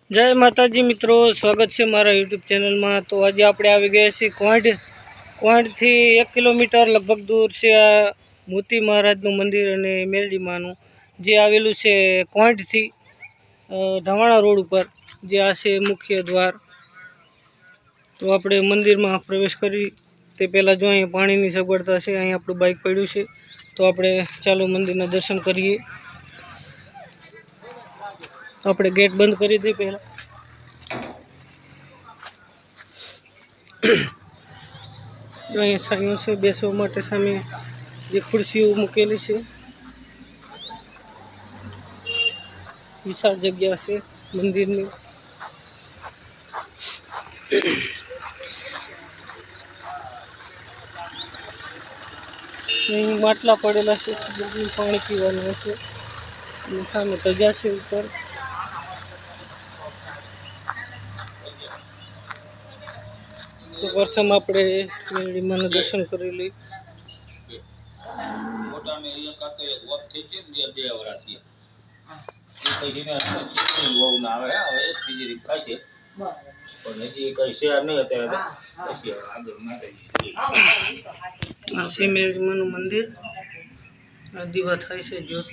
जय माताजी मित्रों, स्वागत है मारा यूट्यूब चैनल में। तो आज आप આવી ગયા છીએ कोहड़ थी 1 किलोमीटर लगभग दूर से आ मोती महाराजનું मंदिर અને મેરડી માનું જે આવેલું છે कोहड़ थी ઢવાણા रोड पर જે આ છે मुख्य द्वार। तो આપણે મંદિરમાં પ્રવેશ કરી તે પહેલાં જો અહીં પાણીની સગવડતા છે, અહીં આપણું બાઇક પડ્યું છે। તો આપણે ચાલો મંદિરના દર્શન કરીએ। આપણે गेट बंद કરી દઈએ પહેલાં। અહીં સાઈઓ છે બેસવા માટે, સામે જે ખુરશીઓ મૂકેલી છે, વિશાળ જગ્યા છે મંદિરની। અહીં માટલા પડેલા છે, પાણી પીવાનું હશે અને સામે ધજા છે ઉપર। तो प्रथम આપણે મેરડી માના દર્શન કરી લઈએ। આ છે મેરડી માનું મંદિર, આ દીવા થાય છે જ્યોત।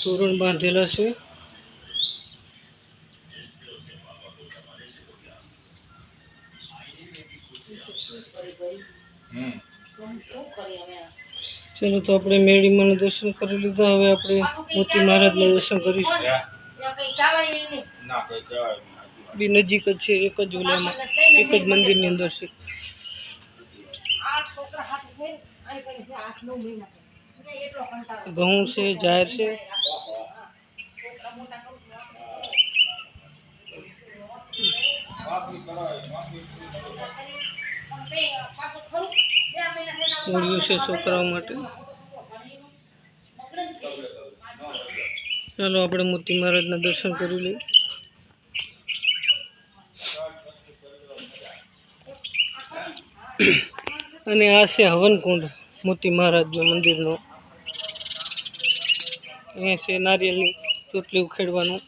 तोरण बांधेला है। चलो तो अपने मेरडी मां दर्शन कर लीधा। हवे अपने मोती महाराज ना दर्शन करीशुं। बी नजीक ज छे, एक ज ओलामां एक ज मंदिर अंदर छे। घऊं से जाहिर से मूड़ियों से छोकराओं माटे। चलो अपने मोती महाराज ना दर्शन करी लईए। અને આ છે હવન કુંડ મોતી મહારાજનું મંદિરનો। અહીંયા છે નારિયેળની ચોટલી ઉખેડવાનું।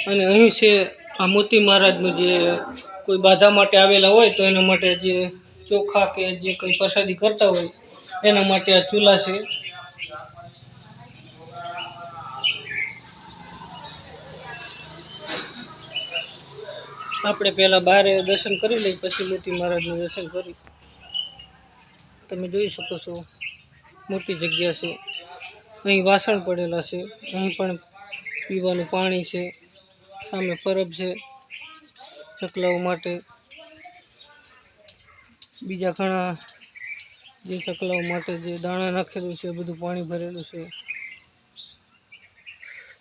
અને અહીં છે આ મોતી મહારાજનું જે કોઈ બાધા માટે આવેલા હોય તો એના માટે જે ચોખા કે જે કંઈ પ્રસાદી કરતા હોય એના માટે આ ચૂલા છે। આપણે પહેલાં બહાર દર્શન કરી લઈએ, પછી મોતી મહારાજનું દર્શન કરી। તમે જોઈ શકો છો મોટી જગ્યા છે। અહીં વાસણ પડેલા છે, અહીં પણ પીવાનું પાણી છે, સામે પરબ છે ચકલાઓ માટે। બીજા ઘણા જે ચકલાઓ માટે જે દાણા નાખેલું છે, બધું પાણી ભરેલું છે।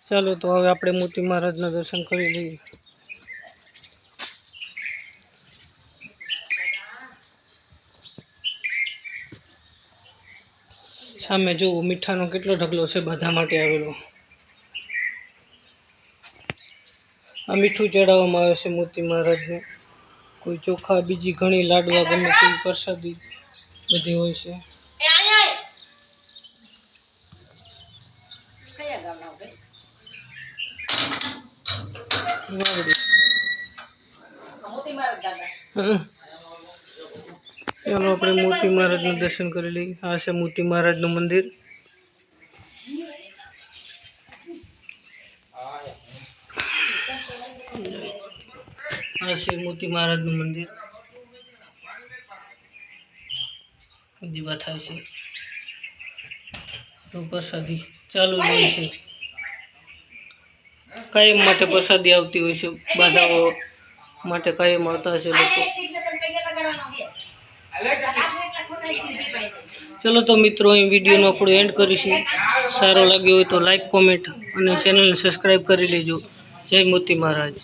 ચાલો તો હવે આપણે મોતી મહારાજના દર્શન કરી લઈએ। सामे जो मीठानो केटलो ढगलो छे बधा माटे आवेलो। आ मीठू चढ़ाववामां आवे छे मोती महाराजने। कोई चोखा, बीजी घणी लाडवा, गमे तेवी प्रसादी बधी होय छे। चलो अपने मोती महाराज ना दर्शन कर ली। आ से मोती महाराज नु मंदिर। आ से मोती महाराज नु मंदिर। दीवा थाय छे तो प्रसादी चालू होय छे। कायम माटे प्रसादी आवती होय छे, बाधाओ माटे कायम आवता छे लोको। चलो तो मित्रों अहीं विडियो नो आपणे एंड करीशुं। सारो लाग्यो होय तो लाइक, कॉमेंट और चेनल ने सब्सक्राइब करी लेजो। जय मोती महाराज।